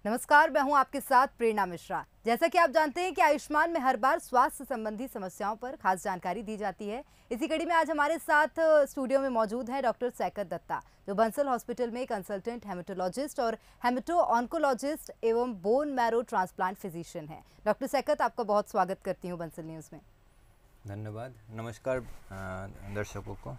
नमस्कार, मैं हूं आपके साथ प्रेरणा मिश्रा। जैसा कि आप जानते हैं कि आयुष्मान में हर बार स्वास्थ्य संबंधी समस्याओं पर खास जानकारी दी जाती है। इसी कड़ी में आज हमारे साथ स्टूडियो में मौजूद हैं डॉक्टर सैकत दत्ता, जो बंसल हॉस्पिटल में कंसल्टेंट हेमेटोलॉजिस्ट और हेमेटो ऑन्कोलॉजिस्ट एवं बोन मैरो ट्रांसप्लांट फिजिशियन हैं। डॉक्टर सैकत, आपका बहुत स्वागत करती हूँ बंसल न्यूज़ में। धन्यवाद। नमस्कार दर्शकों को।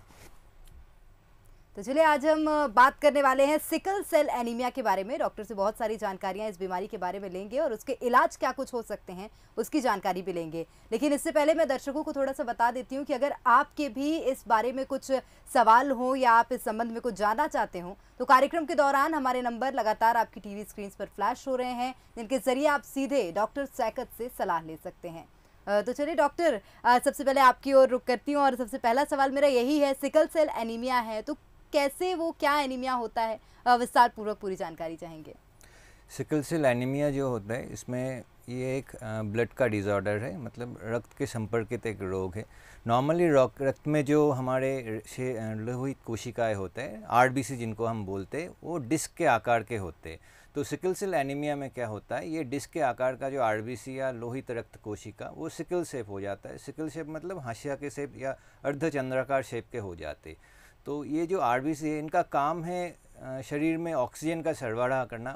तो चलिए, आज हम बात करने वाले हैं सिकल सेल एनीमिया के बारे में। डॉक्टर से बहुत सारी जानकारियां इस बीमारी के बारे में लेंगे और उसके इलाज क्या कुछ हो सकते हैं उसकी जानकारी भी लेंगे। लेकिन इससे पहले मैं दर्शकों को थोड़ा सा बता देती हूं कि अगर आपके भी इस बारे में कुछ सवाल हो या आप इस संबंध में कुछ जानना चाहते हो तो कार्यक्रम के दौरान हमारे नंबर लगातार आपकी टीवी स्क्रीन पर फ्लैश हो रहे हैं, जिनके जरिए आप सीधे डॉक्टर सैकत से सलाह ले सकते हैं। तो चलिए डॉक्टर, सबसे पहले आपकी ओर रुख करती हूँ और सबसे पहला सवाल मेरा यही है, सिकल सेल एनीमिया है तो कैसे, वो क्या एनीमिया होता है, विस्तार पूर्वक पूरी जानकारी चाहेंगे। सिकल सेल एनीमिया जो होता है, इसमें ये एक ब्लड का डिज़ॉर्डर है, मतलब रक्त के संपर्कित एक रोग है। नॉर्मली रक्त में जो हमारे लोहित कोशिकाएं होते हैं, आरबीसी जिनको हम बोलते हैं, वो डिस्क के आकार के होते हैं। तो सिकल सेल एनीमिया में क्या होता है, ये डिस्क के आकार का जो आरबीसी या लोहित रक्त कोशिका वो सिकल शेप हो जाता है। सिकल शेप मतलब हाशिया के शेप या अर्धचंद्राकार शेप के हो जाते। तो ये जो आरबीसी है, इनका काम है शरीर में ऑक्सीजन का सरबराह करना,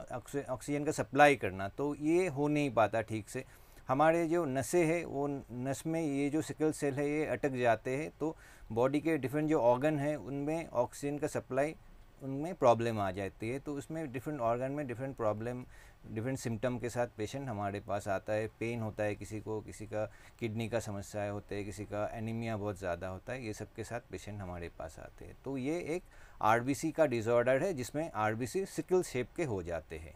ऑक्सीजन का सप्लाई करना। तो ये हो नहीं पाता ठीक से। हमारे जो नसें हैं, वो नस में ये जो सिकल सेल है ये अटक जाते हैं। तो बॉडी के डिफरेंट जो ऑर्गन हैं उनमें ऑक्सीजन का सप्लाई, उनमें प्रॉब्लम आ जाती है। तो उसमें डिफरेंट ऑर्गन में डिफरेंट प्रॉब्लम, डिफरेंट सिम्टम के साथ पेशेंट हमारे पास आता है। पेन होता है किसी को, किसी का किडनी का समस्याएं होते हैं, किसी का एनीमिया बहुत ज़्यादा होता है। ये सब के साथ पेशेंट हमारे पास आते हैं। तो ये एक आरबीसी का डिसऑर्डर है जिसमें आरबीसी सिकल शेप के हो जाते हैं।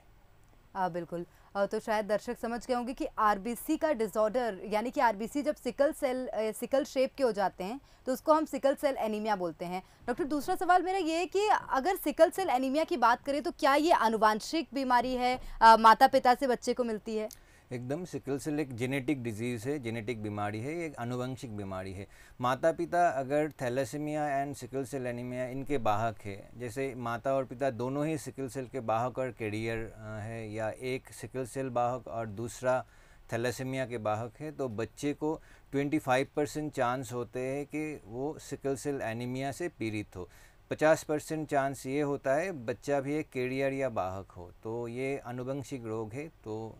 बिल्कुल। तो शायद दर्शक समझ गए होंगे कि आरबीसी का डिसऑर्डर, यानी कि आरबीसी जब सिकल शेप के हो जाते हैं तो उसको हम सिकल सेल एनीमिया बोलते हैं। डॉक्टर, दूसरा सवाल मेरा ये है कि अगर सिकल सेल एनीमिया की बात करें तो क्या ये आनुवांशिक बीमारी है, माता पिता से बच्चे को मिलती है? एकदम, सिकल सेल एक जेनेटिक डिजीज़ है, जेनेटिक बीमारी है, ये एक आनुवंशिक बीमारी है। माता पिता अगर thalassaemia and sickle cell anaemia इनके वाहक है, जैसे माता और पिता दोनों ही सिकल सेल के वाहक और कैरियर है, या एक सिकल सेल वाहक और दूसरा थैलेसीमिया के वाहक है, तो बच्चे को 25% चांस होते हैं कि वो सिकल सेल एनीमिया से पीड़ित हो। 50% चांस ये होता है बच्चा भी एक कैरियर या वाहक हो। तो ये आनुवंशिक रोग है, तो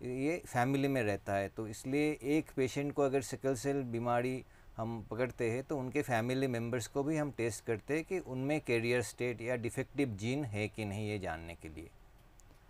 ये फैमिली में रहता है। तो इसलिए एक पेशेंट को अगर सिकल सेल बीमारी हम पकड़ते हैं तो उनके फैमिली मेम्बर्स को भी हम टेस्ट करते हैं कि उनमें कैरियर स्टेट या डिफेक्टिव जीन है कि नहीं, ये जानने के लिए।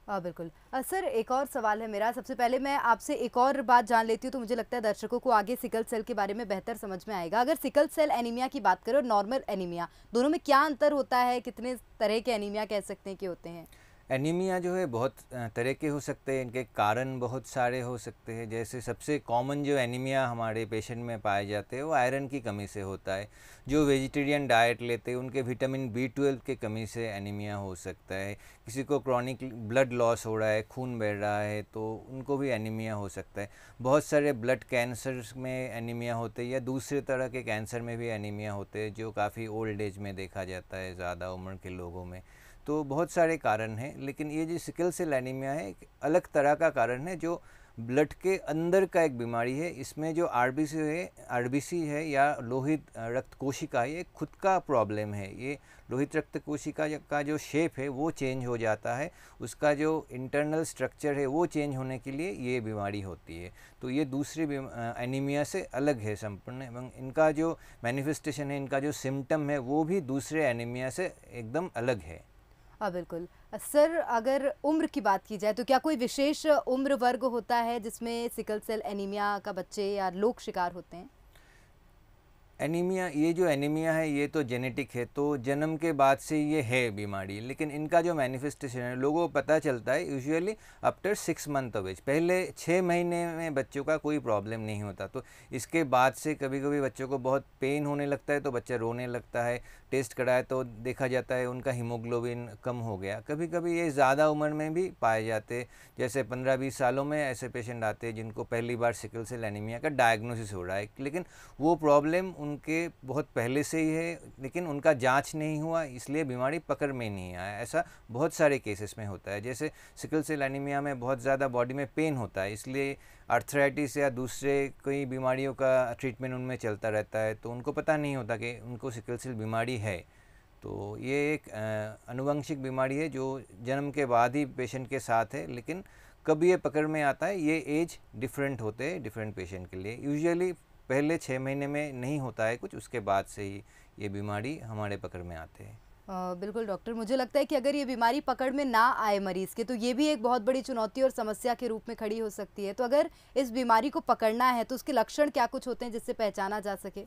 बिल्कुल। सर, एक और सवाल है मेरा। सबसे पहले मैं आपसे एक और बात जान लेती हूँ तो मुझे लगता है दर्शकों को आगे सिकल सेल के बारे में बेहतर समझ में आएगा। अगर सिकल सेल एनीमिया की बात करें और नॉर्मल एनीमिया, दोनों में क्या अंतर होता है? कितने तरह के एनीमिया कह सकते हैं कि होते हैं? एनीमिया जो है बहुत तरह के हो सकते हैं, इनके कारण बहुत सारे हो सकते हैं। जैसे सबसे कॉमन जो एनीमिया हमारे पेशेंट में पाए जाते हैं वो आयरन की कमी से होता है। जो वेजिटेरियन डाइट लेते हैं उनके विटामिन B12 की कमी से एनीमिया हो सकता है। किसी को क्रॉनिक ब्लड लॉस हो रहा है, खून बह रहा है, तो उनको भी एनीमिया हो सकता है। बहुत सारे ब्लड कैंसर में एनीमिया होते हैं, या दूसरे तरह के कैंसर में भी एनीमिया होते हैं जो काफ़ी ओल्ड एज में देखा जाता है, ज़्यादा उम्र के लोगों में। तो बहुत सारे कारण हैं, लेकिन ये जो सिकल सेल एनीमिया है एक अलग तरह का कारण है, जो ब्लड के अंदर का एक बीमारी है। इसमें जो आरबीसी है या लोहित रक्त कोशिका है, ये खुद का प्रॉब्लम है। ये लोहित रक्त कोशिका का जो शेप है वो चेंज हो जाता है, उसका जो इंटरनल स्ट्रक्चर है वो चेंज होने के लिए ये बीमारी होती है। तो ये दूसरी एनीमिया से अलग है संपूर्ण, एवं इनका जो मैनिफेस्टेशन है, इनका जो सिम्टम है वो भी दूसरे एनीमिया से एकदम अलग है। बिल्कुल। सर, अगर उम्र की बात की जाए तो क्या कोई विशेष उम्र वर्ग होता है जिसमें सिकल सेल एनीमिया का बच्चे या लोग शिकार होते हैं? एनीमिया, ये जो एनीमिया है ये तो जेनेटिक है, तो जन्म के बाद से ये है बीमारी। लेकिन इनका जो मैनिफेस्टेशन है लोगों को पता चलता है usually after 6 month of age. पहले 6 महीने में बच्चों का कोई प्रॉब्लम नहीं होता, तो इसके बाद से कभी कभी बच्चों को बहुत पेन होने लगता है तो बच्चा रोने लगता है। टेस्ट कराए तो देखा जाता है उनका हीमोग्लोबिन कम हो गया। कभी कभी ये ज़्यादा उम्र में भी पाए जाते हैं, जैसे 15-20 सालों में ऐसे पेशेंट आते हैं जिनको पहली बार सिकल सेल एनीमिया का डायग्नोसिस हो रहा है, लेकिन वो प्रॉब्लम के बहुत पहले से ही है, लेकिन उनका जांच नहीं हुआ, इसलिए बीमारी पकड़ में नहीं आया। ऐसा बहुत सारे केसेस में होता है। जैसे सिकल सेल एनीमिया में बहुत ज़्यादा बॉडी में पेन होता है, इसलिए आर्थराइटिस या दूसरे कोई बीमारियों का ट्रीटमेंट उनमें चलता रहता है, तो उनको पता नहीं होता कि उनको सिकल सेल बीमारी है। तो ये एक आनुवंशिक बीमारी है जो जन्म के बाद ही पेशेंट के साथ है, लेकिन कब ये पकड़ में आता है, ये एज डिफरेंट होते हैं डिफरेंट पेशेंट के लिए। यूजुअली पहले 6 महीने में नहीं होता है कुछ, उसके बाद से ही ये बीमारी हमारे पकड़ में आते हैं। बिल्कुल डॉक्टर, मुझे लगता है कि अगर ये बीमारी पकड़ में ना आए मरीज़ के, तो ये भी एक बहुत बड़ी चुनौती और समस्या के रूप में खड़ी हो सकती है। तो अगर इस बीमारी को पकड़ना है तो उसके लक्षण क्या कुछ होते हैं जिससे पहचाना जा सके?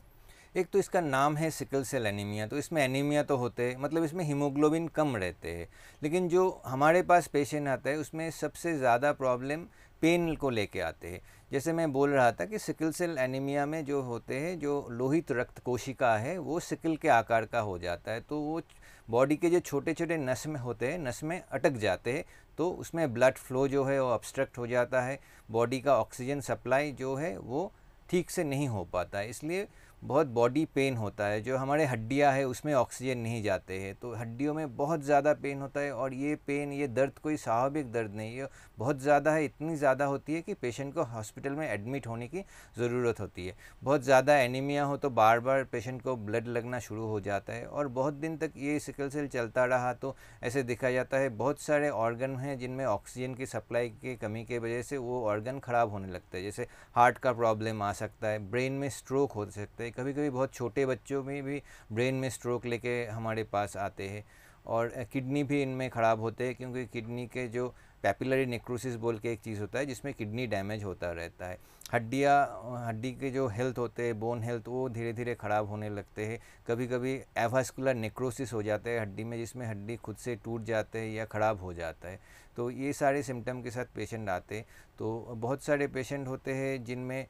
एक तो इसका नाम है सिकल सेल एनीमिया, तो इसमें एनीमिया तो होते हैं, मतलब इसमें हीमोग्लोबिन कम रहते हैं। लेकिन जो हमारे पास पेशेंट आता है उसमें सबसे ज़्यादा प्रॉब्लम पेन को लेके आते हैं। जैसे मैं बोल रहा था कि सिकल सेल एनीमिया में जो होते हैं, जो लोहित रक्त कोशिका है वो सिकल के आकार का हो जाता है, तो वो बॉडी के जो छोटे छोटे नस में होते हैं, नस में अटक जाते हैं, तो उसमें ब्लड फ्लो जो है वो ऑब्स्ट्रक्ट हो जाता है, बॉडी का ऑक्सीजन सप्लाई जो है वो ठीक से नहीं हो पाता है, इसलिए बहुत बॉडी पेन होता है। जो हमारे हड्डियां है उसमें ऑक्सीजन नहीं जाते हैं, तो हड्डियों में बहुत ज़्यादा पेन होता है। और ये पेन, ये दर्द कोई स्वाभाविक दर्द नहीं है, बहुत ज़्यादा है, इतनी ज़्यादा होती है कि पेशेंट को हॉस्पिटल में एडमिट होने की ज़रूरत होती है। बहुत ज़्यादा एनीमिया हो तो बार बार पेशेंट को ब्लड लगना शुरू हो जाता है, और बहुत दिन तक ये सिकल सेल चलता रहा तो ऐसे देखा जाता है बहुत सारे ऑर्गन हैं जिनमें ऑक्सीजन की सप्लाई की कमी की वजह से वो ऑर्गन ख़राब होने लगता है। जैसे हार्ट का प्रॉब्लम आ सकता है, ब्रेन में स्ट्रोक हो सकता है, कभी कभी बहुत छोटे बच्चों में भी ब्रेन में स्ट्रोक लेके हमारे पास आते हैं। और किडनी भी इनमें ख़राब होते हैं, क्योंकि किडनी के जो पैपिलरी नेक्रोसिस बोल के एक चीज़ होता है जिसमें किडनी डैमेज होता रहता है। हड्डी के जो हेल्थ होते हैं, बोन हेल्थ, वो धीरे धीरे ख़राब होने लगते हैं। कभी कभी एवास्कुलर नेक्रोसिस हो जाता है हड्डी में, जिसमें हड्डी खुद से टूट जाते हैं या ख़राब हो जाता है। तो ये सारे सिम्टम के साथ पेशेंट आते हैं। तो बहुत सारे पेशेंट होते हैं जिनमें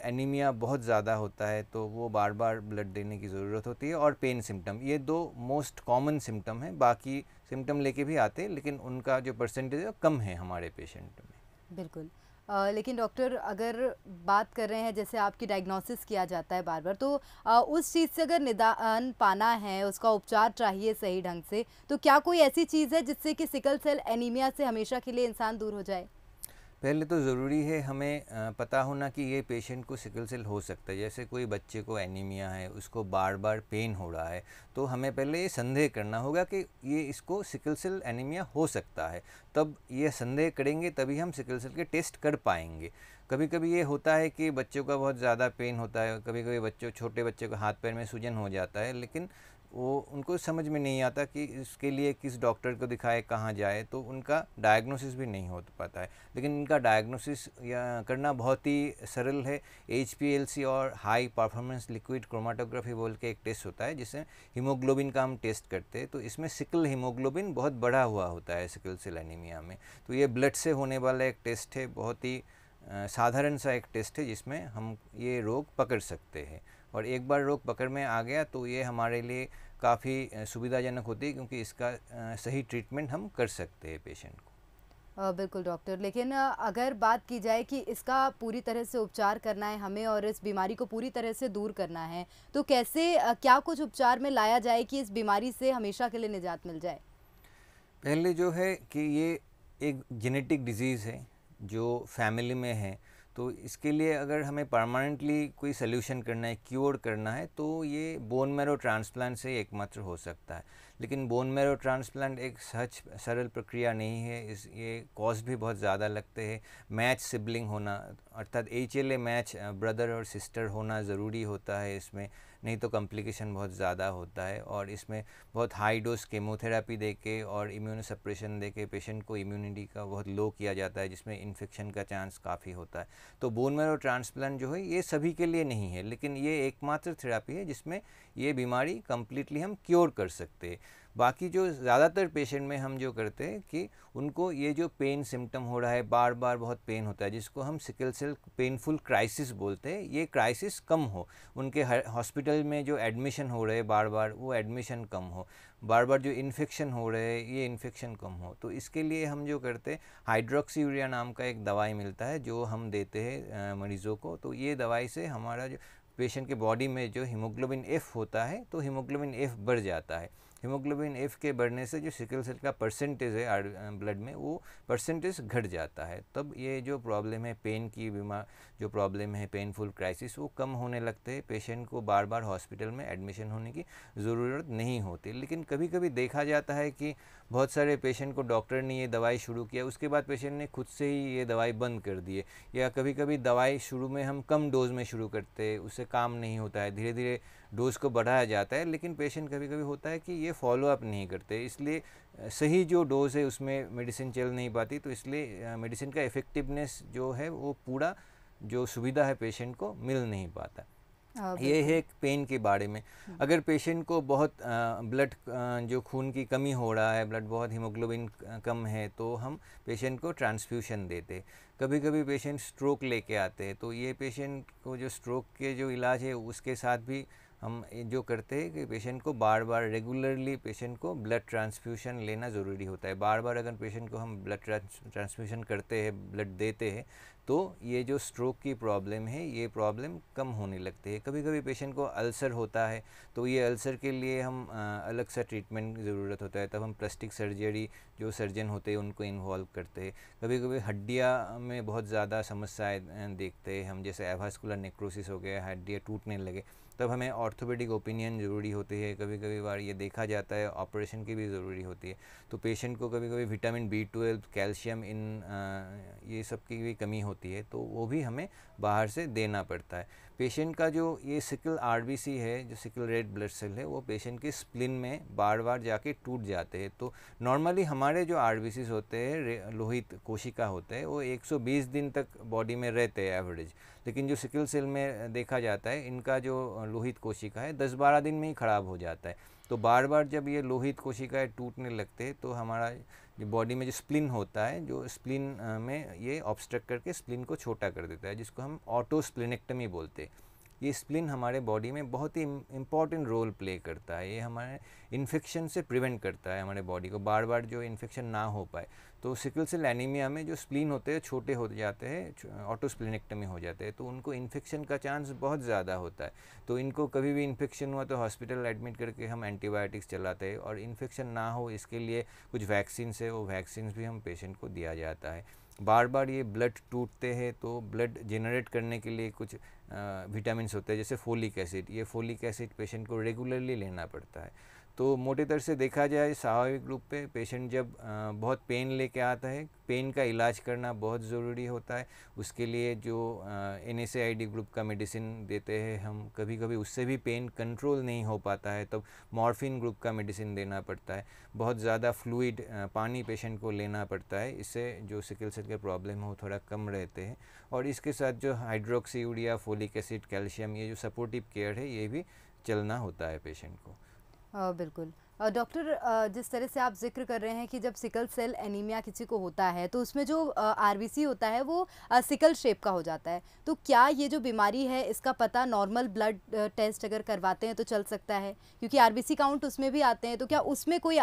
एनीमिया बहुत ज़्यादा होता है, तो वो बार बार ब्लड देने की ज़रूरत होती है। और पेन सिम्टम, ये दो मोस्ट कॉमन सिम्टम हैं। बाकी सिम्टम लेके भी आते हैं, लेकिन उनका जो परसेंटेज है कम है हमारे पेशेंट में। बिल्कुल। लेकिन डॉक्टर, अगर बात कर रहे हैं जैसे आपकी डायग्नोसिस किया जाता है बार बार, तो उस चीज़ से अगर निदान पाना है, उसका उपचार चाहिए सही ढंग से, तो क्या कोई ऐसी चीज़ है जिससे कि सिकल सेल एनीमिया से हमेशा के लिए इंसान दूर हो जाए? पहले तो ज़रूरी है हमें पता होना कि ये पेशेंट को सिकल सेल हो सकता है। जैसे कोई बच्चे को एनीमिया है, उसको बार बार पेन हो रहा है, तो हमें पहले ये संदेह करना होगा कि ये इसको सिकल सेल एनीमिया हो सकता है। तब ये संदेह करेंगे तभी हम सिकल सेल के टेस्ट कर पाएंगे। कभी कभी ये होता है कि बच्चों का बहुत ज़्यादा पेन होता है, कभी कभी छोटे बच्चों को हाथ पैर में सूजन हो जाता है, लेकिन वो उनको समझ में नहीं आता कि इसके लिए किस डॉक्टर को दिखाए, कहाँ जाए, तो उनका डायग्नोसिस भी नहीं हो पाता है। लेकिन इनका डायग्नोसिस या करना बहुत ही सरल है। HPLC और हाई परफॉर्मेंस लिक्विड क्रोमाटोग्राफी बोल के एक टेस्ट होता है जिससे हीमोग्लोबिन का हम टेस्ट करते हैं, तो इसमें सिकल हीमोग्लोबिन बहुत बढ़ा हुआ होता है सिकल सेल एनीमिया में। तो ये ब्लड से होने वाला एक टेस्ट है, बहुत ही साधारण सा एक टेस्ट है जिसमें हम ये रोग पकड़ सकते हैं। और एक बार रोग पकड़ में आ गया तो ये हमारे लिए काफ़ी सुविधाजनक होती है, क्योंकि इसका सही ट्रीटमेंट हम कर सकते हैं पेशेंट को। बिल्कुल डॉक्टर, लेकिन अगर बात की जाए कि इसका पूरी तरह से उपचार करना है हमें और इस बीमारी को पूरी तरह से दूर करना है, तो कैसे क्या कुछ उपचार में लाया जाए कि इस बीमारी से हमेशा के लिए निजात मिल जाए? पहले जो है कि ये एक जेनेटिक डिजीज़ है जो फैमिली में है, तो इसके लिए अगर हमें परमानेंटली कोई सल्यूशन करना है, क्योर करना है, तो ये बोन मैरो ट्रांसप्लांट से एकमात्र हो सकता है। लेकिन बोन मैरो ट्रांसप्लांट एक सहज सरल प्रक्रिया नहीं है, ये कॉस्ट भी बहुत ज़्यादा लगते हैं। मैच सिबलिंग होना, अर्थात HLA मैच ब्रदर और सिस्टर होना ज़रूरी होता है इसमें, नहीं तो कॉम्प्लिकेशन बहुत ज़्यादा होता है। और इसमें बहुत हाई डोज केमोथेरापी देके और इम्यूनोसप्रेशन देके पेशेंट को इम्यूनिटी का बहुत लो किया जाता है, जिसमें इन्फेक्शन का चांस काफ़ी होता है। तो बोन मैरो ट्रांसप्लांट जो है ये सभी के लिए नहीं है, लेकिन ये एकमात्र थेरापी है जिसमें ये बीमारी कम्प्लीटली हम क्योर कर सकते हैं। बाकी जो ज़्यादातर पेशेंट में हम जो करते हैं कि उनको ये जो पेन सिम्टम हो रहा है, बार बार बहुत पेन होता है, जिसको हम सिकल सेल पेनफुल क्राइसिस बोलते हैं, ये क्राइसिस कम हो, उनके हॉस्पिटल में जो एडमिशन हो रहे हैं बार बार, वो एडमिशन कम हो, बार बार जो इन्फेक्शन हो रहे हैं ये इन्फेक्शन कम हो। तो इसके लिए हम जो करते हैं, हाइड्रोक्सीयूरिया नाम का एक दवाई मिलता है जो हम देते हैं मरीज़ों को। तो ये दवाई से हमारा जो पेशेंट के बॉडी में जो हीमोग्लोबिन एफ होता है तो हीमोग्लोबिन एफ बढ़ जाता है। हीमोग्लोबिन एफ के बढ़ने से जो सिकल सेल का परसेंटेज है ब्लड में वो परसेंटेज घट जाता है। तब ये जो प्रॉब्लम है पेन की जो प्रॉब्लम है पेनफुल क्राइसिस वो कम होने लगते हैं। पेशेंट को बार बार हॉस्पिटल में एडमिशन होने की ज़रूरत नहीं होती। लेकिन कभी कभी देखा जाता है कि बहुत सारे पेशेंट को डॉक्टर ने ये दवाई शुरू किया, उसके बाद पेशेंट ने खुद से ही ये दवाई बंद कर दी है, या कभी कभी दवाई शुरू में हम कम डोज में शुरू करते हैं, उससे काम नहीं होता है, धीरे धीरे डोज़ को बढ़ाया जाता है, लेकिन पेशेंट कभी कभी होता है कि ये फॉलोअप नहीं करते, इसलिए सही जो डोज़ है उसमें मेडिसिन चल नहीं पाती। तो इसलिए मेडिसिन का इफ़ेक्टिवनेस जो है वो पूरा जो सुविधा है पेशेंट को मिल नहीं पाता। ये है एक पेन के बारे में। अगर पेशेंट को बहुत ब्लड जो खून की कमी हो रहा है, ब्लड बहुत हीमोग्लोबिन कम है, तो हम पेशेंट को ट्रांसफ्यूशन देते। कभी कभी पेशेंट स्ट्रोक लेके आते हैं, तो ये पेशेंट को जो स्ट्रोक के जो इलाज है उसके साथ भी हम जो करते हैं कि पेशेंट को बार बार रेगुलरली पेशेंट को ब्लड ट्रांसफ्यूशन लेना ज़रूरी होता है। बार बार अगर पेशेंट को हम ब्लड ट्रांसफ्यूशन करते हैं, ब्लड देते हैं, तो ये जो स्ट्रोक की प्रॉब्लम है ये प्रॉब्लम कम होने लगती है। कभी कभी पेशेंट को अल्सर होता है, तो ये अल्सर के लिए हम अलग सा ट्रीटमेंट की ज़रूरत होता है, तब हम प्लास्टिक सर्जरी जो सर्जन होते हैं उनको इन्वॉल्व करते हैं। कभी कभी हड्डियाँ में बहुत ज़्यादा समस्याएं देखते हैं हम, जैसे एवास्कुलर नेक्रोसिस हो गया, हड्डियाँ टूटने लगे, तब हमें ऑर्थोपेडिक ओपिनियन ज़रूरी होती है। कभी कभी बार ये देखा जाता है ऑपरेशन की भी ज़रूरी होती है। तो पेशेंट को कभी कभी विटामिन B12, कैल्शियम ये सब की भी कमी होती है, तो वो भी हमें बाहर से देना पड़ता है। पेशेंट का जो ये सिकल RBC है, जो सिकल रेड ब्लड सेल है, वो पेशेंट के स्प्लिन में बार बार जाके टूट जाते हैं। तो नॉर्मली हमारे जो RBCs होते हैं, लोहित कोशिका होते हैं, वो 120 दिन तक बॉडी में रहते हैं एवरेज। लेकिन जो सिकल सेल में देखा जाता है, इनका जो लोहित कोशिका है 10-12 दिन में ही ख़राब हो जाता है। तो बार बार जब ये लोहित कोशिकाएं टूटने लगते हैं, तो हमारा जो बॉडी में जो स्प्लिन होता है, जो स्प्लिन में ये ऑब्स्ट्रक्ट करके स्प्लिन को छोटा कर देता है, जिसको हम ऑटो स्प्लिनेक्टमी बोलते हैं। ये स्प्लिन हमारे बॉडी में बहुत ही इम्पॉर्टेंट रोल प्ले करता है। ये हमारे इन्फेक्शन से प्रिवेंट करता है हमारे बॉडी को, बार बार जो इन्फेक्शन ना हो पाए। तो सिकल सेल एनीमिया में जो स्प्लिन होते हैं छोटे हो जाते हैं, ऑटो स्प्लिनेक्टमी हो जाते हैं, तो उनको इन्फेक्शन का चांस बहुत ज़्यादा होता है। तो इनको कभी भी इन्फेक्शन हुआ तो हॉस्पिटल एडमिट करके हम एंटीबायोटिक्स चलाते हैं, और इन्फेक्शन ना हो इसके लिए कुछ वैक्सीन है, वो वैक्सीन भी हम पेशेंट को दिया जाता है। बार बार ये ब्लड टूटते हैं, तो ब्लड जनरेट करने के लिए कुछ विटामिन होते हैं, जैसे फोलिक एसिड। ये फोलिक एसिड पेशेंट को रेगुलरली लेना पड़ता है। तो मोटे तौर से देखा जाए स्वाभाविक रूप पे पेशेंट जब बहुत पेन लेके आता है, पेन का इलाज करना बहुत ज़रूरी होता है। उसके लिए जो NSAID ग्रुप का मेडिसिन देते हैं हम, कभी कभी उससे भी पेन कंट्रोल नहीं हो पाता है, तब मॉर्फिन ग्रुप का मेडिसिन देना पड़ता है। बहुत ज़्यादा फ्लूइड पानी पेशेंट को लेना पड़ता है, इससे जो सिकल सेल के प्रॉब्लम है वो थोड़ा कम रहते हैं। और इसके साथ जो हाइड्रोक्सीयूरिया, फोलिक एसिड, कैल्शियम, ये जो सपोर्टिव केयर है ये भी चलना होता है पेशेंट को। बिल्कुल। डॉक्टर, जिस तरह से आप जिक्र कर रहे हैं कि जब सिकल सेल एनीमिया किसी को होता है तो उसमें जो RBC होता है वो सिकल शेप का हो जाता है, तो क्या ये जो बीमारी है इसका पता नॉर्मल ब्लड टेस्ट अगर करवाते हैं तो चल सकता है? क्योंकि RBC काउंट उसमें भी आते हैं, तो क्या उसमें कोई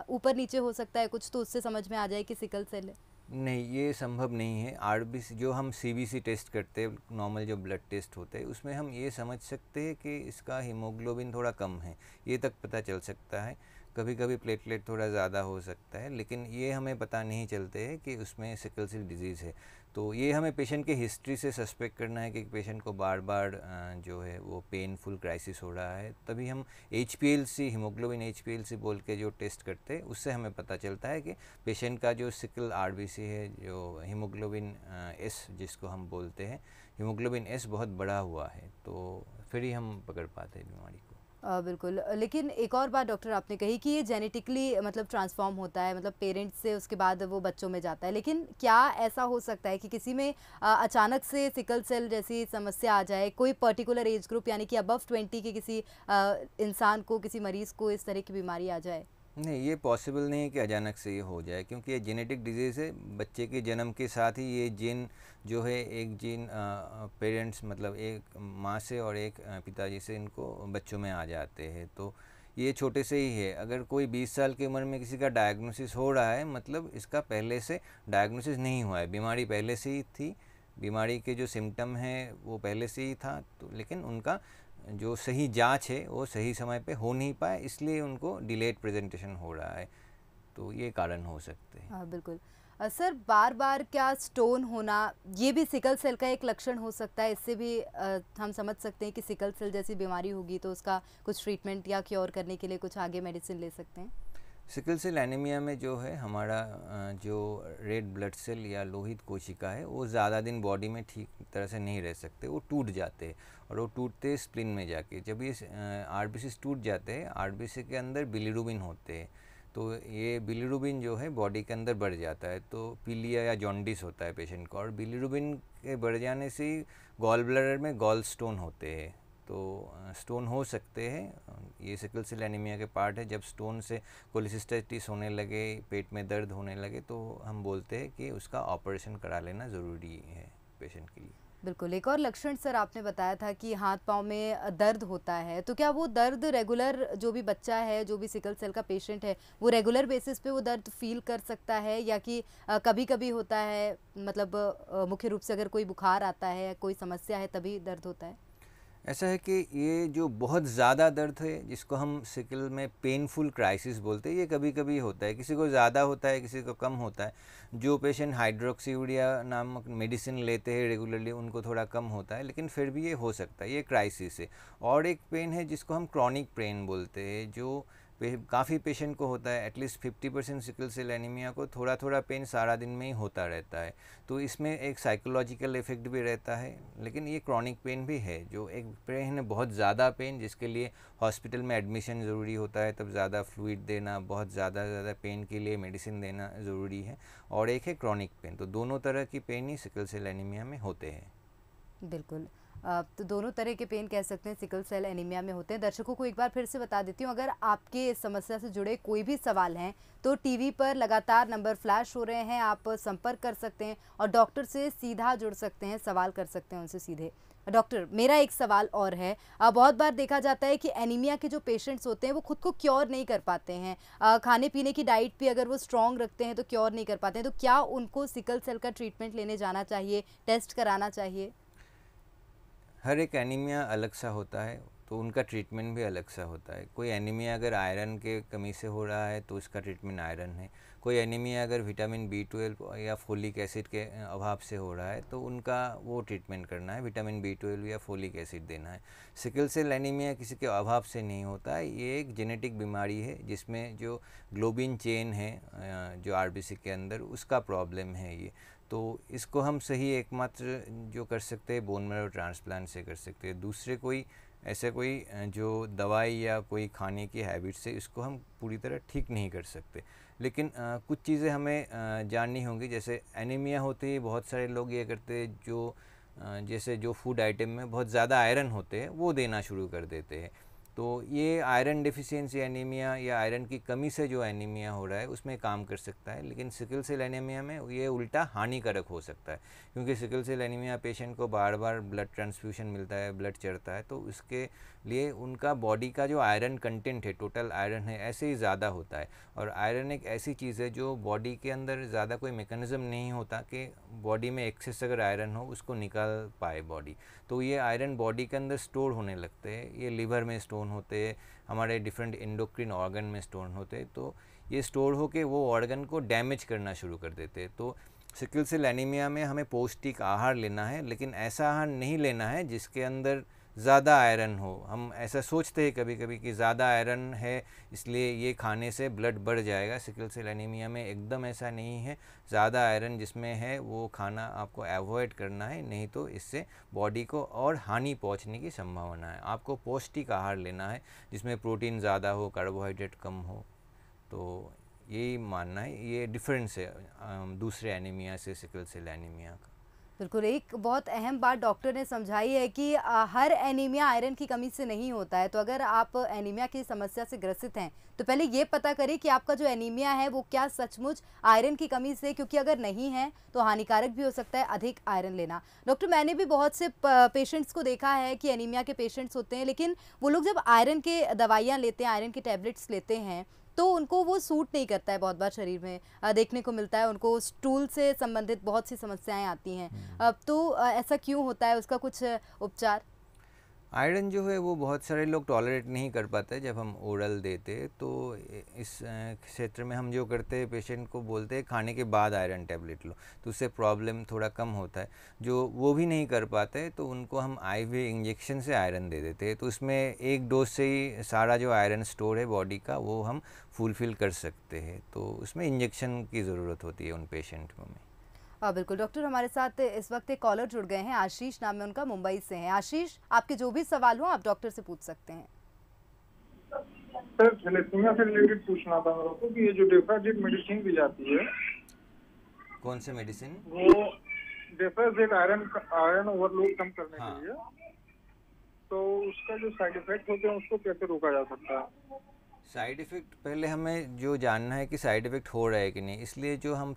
ऊपर नीचे हो सकता है कुछ, तो उससे समझ में आ जाए कि सिकल सेल है? नहीं, ये संभव नहीं है। RBC जो हम CBC टेस्ट करते हैं, नॉर्मल जो ब्लड टेस्ट होते हैं, उसमें हम ये समझ सकते हैं कि इसका हीमोग्लोबिन थोड़ा कम है, ये तक पता चल सकता है। कभी कभी प्लेटलेट थोड़ा ज़्यादा हो सकता है, लेकिन ये हमें पता नहीं चलते है कि उसमें सिकल सेल डिजीज़ है। तो ये हमें पेशेंट के हिस्ट्री से सस्पेक्ट करना है कि पेशेंट को बार बार जो है वो पेनफुल क्राइसिस हो रहा है, तभी हम HPLC, हीमोग्लोबिन HPLC बोल के जो टेस्ट करते हैं, उससे हमें पता चलता है कि पेशेंट का जो सिकल RBC है, जो हीमोग्लोबिन S जिसको हम बोलते हैं, हीमोग्लोबिन S बहुत बड़ा हुआ है, तो फिर ही हम पकड़ पाते हैं बीमारी को। बिल्कुल। लेकिन एक और बात डॉक्टर आपने कही कि ये जेनेटिकली मतलब ट्रांसफॉर्म होता है, मतलब पेरेंट्स से उसके बाद वो बच्चों में जाता है, लेकिन क्या ऐसा हो सकता है कि किसी में अचानक से सिकल सेल जैसी समस्या आ जाए, कोई पर्टिकुलर एज ग्रुप यानी कि अबव 20 के किसी इंसान को, किसी मरीज़ को इस तरह की बीमारी आ जाए? नहीं, ये पॉसिबल नहीं है कि अचानक से ये हो जाए, क्योंकि ये जेनेटिक डिजीज़ है। बच्चे के जन्म के साथ ही ये जीन जो है, एक जीन पेरेंट्स मतलब एक माँ से और एक पिताजी से इनको बच्चों में आ जाते हैं। तो ये छोटे से ही है। अगर कोई 20 साल की उम्र में किसी का डायग्नोसिस हो रहा है, मतलब इसका पहले से डायग्नोसिस नहीं हुआ है, बीमारी पहले से ही थी, बीमारी के जो सिम्टम हैं वो पहले से ही था, तो लेकिन उनका जो सही जांच है वो सही समय पे हो नहीं पाया, इसलिए उनको डिलेड प्रेजेंटेशन हो रहा है। तो ये कारण हो सकते हैं। हाँ बिल्कुल। सर बार बार क्या स्टोन होना ये भी सिकल सेल का एक लक्षण हो सकता है? इससे भी हम समझ सकते हैं कि सिकल सेल जैसी बीमारी होगी तो उसका कुछ ट्रीटमेंट या क्योर करने के लिए कुछ आगे मेडिसिन ले सकते हैं? सिकल सेल एनीमिया में जो है हमारा जो रेड ब्लड सेल या लोहित कोशिका है वो ज़्यादा दिन बॉडी में ठीक तरह से नहीं रह सकते, वो टूट जाते हैं। और वो टूटते स्प्लिन में जाके जब ये आरबीसी टूट जाते हैं, आरबीसी के अंदर बिलीरुबिन होते हैं, तो ये बिलीरुबिन जो है बॉडी के अंदर बढ़ जाता है, तो पीलिया या जॉन्डिस होता है पेशेंट को। और बिलीरुबिन के बढ़ जाने से गॉल ब्लैडर में गॉल स्टोन होते हैं, तो स्टोन हो सकते हैं। ये सिकल सेल एनीमिया के पार्ट है। जब स्टोन से कोलिसिस्टाइटिस होने लगे, पेट में दर्द होने लगे, तो हम बोलते हैं कि उसका ऑपरेशन करा लेना ज़रूरी है पेशेंट के लिए। बिल्कुल। एक और लक्षण सर आपने बताया था कि हाथ पाँव में दर्द होता है, तो क्या वो दर्द रेगुलर जो भी बच्चा है, जो भी सिकल सेल का पेशेंट है, वो रेगुलर बेसिस पे वो दर्द फील कर सकता है, या कि कभी कभी होता है? मतलब मुख्य रूप से अगर कोई बुखार आता है, कोई समस्या है, तभी दर्द होता है? ऐसा है कि ये जो बहुत ज़्यादा दर्द है, जिसको हम सिकल में पेनफुल क्राइसिस बोलते हैं, ये कभी कभी होता है। किसी को ज़्यादा होता है, किसी को कम होता है। जो पेशेंट हाइड्रोक्सीयूरिया नामक मेडिसिन लेते हैं रेगुलरली, उनको थोड़ा कम होता है, लेकिन फिर भी ये हो सकता है, ये क्राइसिस है। और एक पेन है जिसको हम क्रॉनिक पेन बोलते हैं, जो काफ़ी पेशेंट को होता है। एटलीस्ट 50% सिकल सेल एनीमिया को थोड़ा थोड़ा पेन सारा दिन में ही होता रहता है, तो इसमें एक साइकोलॉजिकल इफेक्ट भी रहता है। लेकिन ये क्रॉनिक पेन भी है, जो एक पेन है बहुत ज़्यादा पेन, जिसके लिए हॉस्पिटल में एडमिशन ज़रूरी होता है, तब ज़्यादा फ्लूइड देना, बहुत ज़्यादा पेन के लिए मेडिसिन देना ज़रूरी है। और एक है क्रॉनिक पेन। तो दोनों तरह की पेन ही सिकल सेल एनीमिया में होते हैं। बिल्कुल। तो दोनों तरह के पेन कह सकते हैं सिकल सेल एनीमिया में होते हैं। दर्शकों को एक बार फिर से बता देती हूँ, अगर आपके इस समस्या से जुड़े कोई भी सवाल हैं तो टीवी पर लगातार नंबर फ्लैश हो रहे हैं, आप संपर्क कर सकते हैं और डॉक्टर से सीधा जुड़ सकते हैं, सवाल कर सकते हैं उनसे सीधे। डॉक्टर, मेरा एक सवाल और है। बहुत बार देखा जाता है कि एनीमिया के जो पेशेंट्स होते हैं वो खुद को क्योर नहीं कर पाते हैं, खाने पीने की डाइट भी अगर वो स्ट्रॉन्ग रखते हैं तो क्योर नहीं कर पाते हैं, तो क्या उनको सिकल सेल का ट्रीटमेंट लेने जाना चाहिए, टेस्ट कराना चाहिए? हर एक एनीमिया अलग सा होता है, तो उनका ट्रीटमेंट भी अलग सा होता है। कोई एनीमिया अगर आयरन के कमी से हो रहा है तो उसका ट्रीटमेंट आयरन है। कोई एनीमिया अगर विटामिन B12 या फोलिक एसिड के अभाव से हो रहा है तो उनका वो ट्रीटमेंट करना है, विटामिन B12 या फोलिक एसिड देना है। सिकल सेल एनीमिया किसी के अभाव से नहीं होता है, ये एक जेनेटिक बीमारी है जिसमें जो ग्लोबिन चेन है जो आरबीसी के अंदर, उसका प्रॉब्लम है ये। तो इसको हम सही एकमात्र जो कर सकते हैं बोन मैरो ट्रांसप्लांट से कर सकते हैं। दूसरे कोई ऐसे कोई जो दवाई या कोई खाने की हैबिट से इसको हम पूरी तरह ठीक नहीं कर सकते। लेकिन कुछ चीज़ें हमें जाननी होंगी। जैसे एनीमिया होते ही बहुत सारे लोग ये करते हैं, जो जैसे जो फूड आइटम में बहुत ज़्यादा आयरन होते हैं वो देना शुरू कर देते हैं। तो ये आयरन डेफिशिएंसी एनीमिया या आयरन की कमी से जो एनीमिया हो रहा है उसमें काम कर सकता है। लेकिन सिकल सेल एनीमिया में ये उल्टा हानिकारक हो सकता है, क्योंकि सिकल सेल एनीमिया पेशेंट को बार बार ब्लड ट्रांसफ्यूशन मिलता है, ब्लड चढ़ता है, तो उसके लिए उनका बॉडी का जो आयरन कंटेंट है, टोटल आयरन है, ऐसे ही ज़्यादा होता है। और आयरन एक ऐसी चीज़ है जो बॉडी के अंदर ज़्यादा कोई मेकनिज़म नहीं होता कि बॉडी में एक्सेस अगर आयरन हो उसको निकाल पाए बॉडी। तो ये आयरन बॉडी के अंदर स्टोर होने लगते हैं, ये लिवर में स्टोर होते हैं, हमारे डिफरेंट एंडोक्रिन ऑर्गन में स्टोर होते हैं। तो ये स्टोर होके वो ऑर्गन को डैमेज करना शुरू कर देते हैं। तो सिकल सेल एनीमिया में हमें पौष्टिक आहार लेना है, लेकिन ऐसा आहार नहीं लेना है जिसके अंदर ज़्यादा आयरन हो। हम ऐसा सोचते हैं कभी कभी कि ज़्यादा आयरन है इसलिए ये खाने से ब्लड बढ़ जाएगा। सिकल सेल एनीमिया में एकदम ऐसा नहीं है। ज़्यादा आयरन जिसमें है वो खाना आपको अवॉइड करना है, नहीं तो इससे बॉडी को और हानि पहुंचने की संभावना है। आपको पौष्टिक आहार लेना है जिसमें प्रोटीन ज़्यादा हो, कार्बोहाइड्रेट कम हो। तो यही मानना है, ये डिफरेंस है दूसरे एनीमिया से सिकल सेल एनीमिया का। बिल्कुल। एक बहुत अहम बात डॉक्टर ने समझाई है कि हर एनीमिया आयरन की कमी से नहीं होता है। तो अगर आप एनीमिया की समस्या से ग्रसित हैं तो पहले ये पता करें कि आपका जो एनीमिया है वो क्या सचमुच आयरन की कमी से, क्योंकि अगर नहीं है तो हानिकारक भी हो सकता है अधिक आयरन लेना। डॉक्टर, मैंने भी बहुत से पेशेंट्स को देखा है कि एनीमिया के पेशेंट्स होते हैं, लेकिन वो लोग जब आयरन के दवाइयाँ लेते हैं, आयरन की टैबलेट्स लेते हैं, तो उनको वो सूट नहीं करता है। बहुत बार शरीर में देखने को मिलता है, उनको स्टूल से संबंधित बहुत सी समस्याएं आती हैं। तो ऐसा क्यों होता है, उसका कुछ उपचार? आयरन जो है वो बहुत सारे लोग टॉलरेट नहीं कर पाते जब हम ओरल देते, तो इस क्षेत्र में हम जो करते हैं, पेशेंट को बोलते हैं खाने के बाद आयरन टैबलेट लो, तो उससे प्रॉब्लम थोड़ा कम होता है। जो वो भी नहीं कर पाते तो उनको हम आईवी इंजेक्शन से आयरन दे देते हैं, तो उसमें एक डोज से ही सारा जो आयरन स्टोर है बॉडी का वो हम फुलफिल कर सकते हैं। तो उसमें इंजेक्शन की ज़रूरत होती है उन पेशेंट में। बिल्कुल डॉक्टर, हमारे साथ इस वक्त एक कॉलर जुड़ गए हैं, आशीष नाम है उनका, मुंबई से हैं। आशीष, आपके जो भी सवाल हो आप डॉक्टर से पूछ सकते हैं। सर, थैलेसीमिया से रिलेटेड पूछना था मेरे को कि ये जो डेफाजेट मेडिसिन दी जाती है, कौन से मेडिसिन? वो डेफाजेट आयरन ओवरलोड कम करने के लिए, तो उसका जो साइड इफेक्ट होते हैं उसको कैसे रोका जा सकता है? साइड इफ़ेक्ट पहले हमें जो जानना है कि साइड इफ़ेक्ट हो रहा है कि नहीं, इसलिए जो हम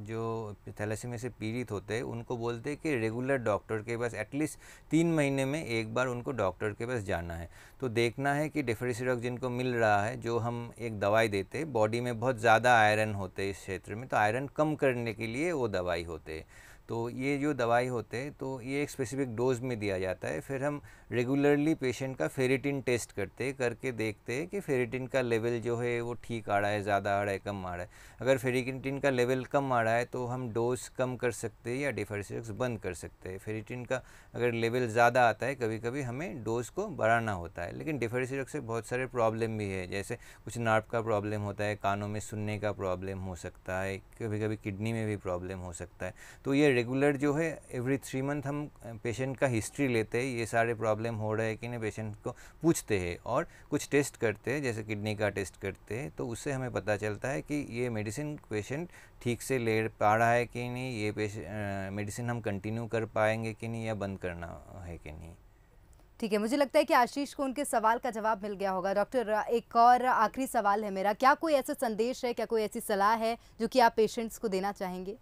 जो थैलेसीमिया से पीड़ित होते हैं उनको बोलते हैं कि रेगुलर डॉक्टर के पास एटलीस्ट 3 महीने में एक बार उनको डॉक्टर के पास जाना है। तो देखना है कि डेफेरिसिरॉक्स जिनको मिल रहा है, जो हम एक दवाई देते हैं, बॉडी में बहुत ज़्यादा आयरन होते हैं इस क्षेत्र में, तो आयरन कम करने के लिए वो दवाई होते हैं। तो ये जो दवाई होते हैं तो ये एक स्पेसिफिक डोज में दिया जाता है। फिर हम रेगुलरली पेशेंट का फेरिटिन टेस्ट करके देखते हैं कि फेरिटिन का लेवल जो है वो ठीक आ रहा है, ज़्यादा आ रहा है, कम आ रहा है। अगर फेरिटिन का लेवल कम आ रहा है तो हम डोज कम कर सकते हैं या डेफेरिसिरॉक्स बंद कर सकते हैं। फेरिटिन का अगर लेवल ज़्यादा आता है, कभी कभी हमें डोज को बढ़ाना होता है। लेकिन डेफेरिसिरॉक्स से बहुत सारे प्रॉब्लम भी है, जैसे कुछ नर्व का प्रॉब्लम होता है, कानों में सुनने का प्रॉब्लम हो सकता है, कभी कभी किडनी में भी प्रॉब्लम हो सकता है। तो ये रेगुलर जो है एवरी 3 मंथ हम पेशेंट का हिस्ट्री लेते हैं, ये सारे प्रॉब्लम हो रहे हैं कि नहीं पेशेंट को पूछते हैं और कुछ टेस्ट करते हैं, जैसे किडनी का टेस्ट करते हैं। तो उससे हमें पता चलता है कि ये मेडिसिन पेशेंट ठीक से ले पा रहा है कि नहीं, ये मेडिसिन हम कंटिन्यू कर पाएंगे कि नहीं, या बंद करना है कि नहीं। ठीक है, मुझे लगता है कि आशीष को उनके सवाल का जवाब मिल गया होगा। डॉक्टर, एक और आखिरी सवाल है मेरा, क्या कोई ऐसा संदेश है, क्या कोई ऐसी सलाह है जो कि आप पेशेंट्स को देना चाहेंगे?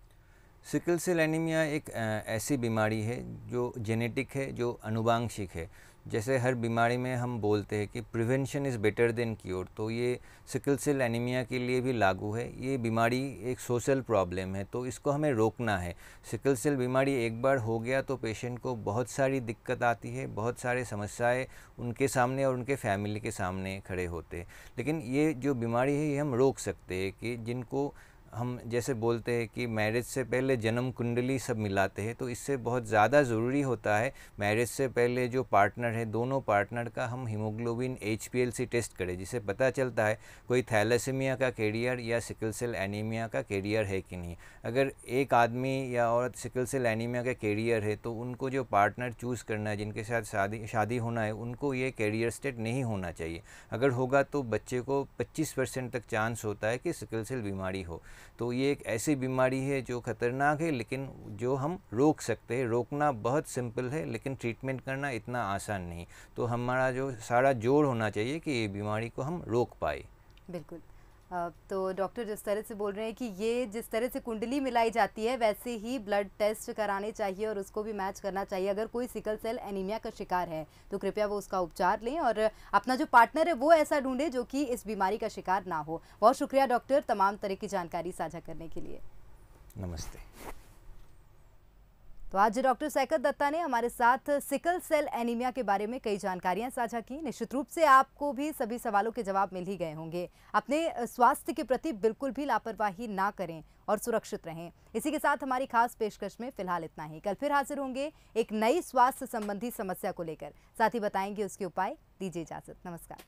सिकल सेल एनीमिया एक ऐसी बीमारी है जो जेनेटिक है, जो अनुवांशिक है। जैसे हर बीमारी में हम बोलते हैं कि prevention is better than cure, तो ये सिकल सेल एनीमिया के लिए भी लागू है। ये बीमारी एक सोशल प्रॉब्लम है, तो इसको हमें रोकना है। सिकल सेल बीमारी एक बार हो गया तो पेशेंट को बहुत सारी दिक्कत आती है, बहुत सारे समस्याएं उनके सामने और उनके फैमिली के सामने खड़े होते हैं। लेकिन ये जो बीमारी है ये हम रोक सकते हैं कि जिनको हम जैसे बोलते हैं कि मैरिज से पहले जन्म कुंडली सब मिलाते हैं, तो इससे बहुत ज़्यादा ज़रूरी होता है मैरिज से पहले जो पार्टनर है, दोनों पार्टनर का हम हीमोग्लोबिन HPLC टेस्ट करें, जिससे पता चलता है कोई थैलेसीमिया का कैरियर या सिकल सेल एनीमिया का कैरियर है कि नहीं। अगर एक आदमी या औरत सिकल सेल एनीमिया का कैरियर है तो उनको जो पार्टनर चूज़ करना है, जिनके साथ शादी होना है, उनको ये कैरियर स्टेट नहीं होना चाहिए। अगर होगा तो बच्चे को 25% तक चांस होता है कि सिकल सेल बीमारी हो। तो ये एक ऐसी बीमारी है जो ख़तरनाक है, लेकिन जो हम रोक सकते हैं। रोकना बहुत सिंपल है, लेकिन ट्रीटमेंट करना इतना आसान नहीं। तो हमारा जो सारा जोर होना चाहिए कि ये बीमारी को हम रोक पाए। बिल्कुल। तो डॉक्टर जिस तरह से बोल रहे हैं कि ये जिस तरह से कुंडली मिलाई जाती है वैसे ही ब्लड टेस्ट कराने चाहिए और उसको भी मैच करना चाहिए। अगर कोई सिकल सेल एनीमिया का शिकार है तो कृपया वो उसका उपचार लें और अपना जो पार्टनर है वो ऐसा ढूंढे जो कि इस बीमारी का शिकार ना हो। बहुत शुक्रिया डॉक्टर, तमाम तरह की जानकारी साझा करने के लिए। नमस्ते। तो आज डॉक्टर सैकत दत्ता ने हमारे साथ सिकल सेल एनीमिया के बारे में कई जानकारियां साझा की। निश्चित रूप से आपको भी सभी सवालों के जवाब मिल ही गए होंगे। अपने स्वास्थ्य के प्रति बिल्कुल भी लापरवाही ना करें और सुरक्षित रहें। इसी के साथ हमारी खास पेशकश में फिलहाल इतना ही। कल फिर हाजिर होंगे एक नई स्वास्थ्य संबंधी समस्या को लेकर, साथ ही बताएंगे उसके उपाय। दीजिए इजाजत, नमस्कार।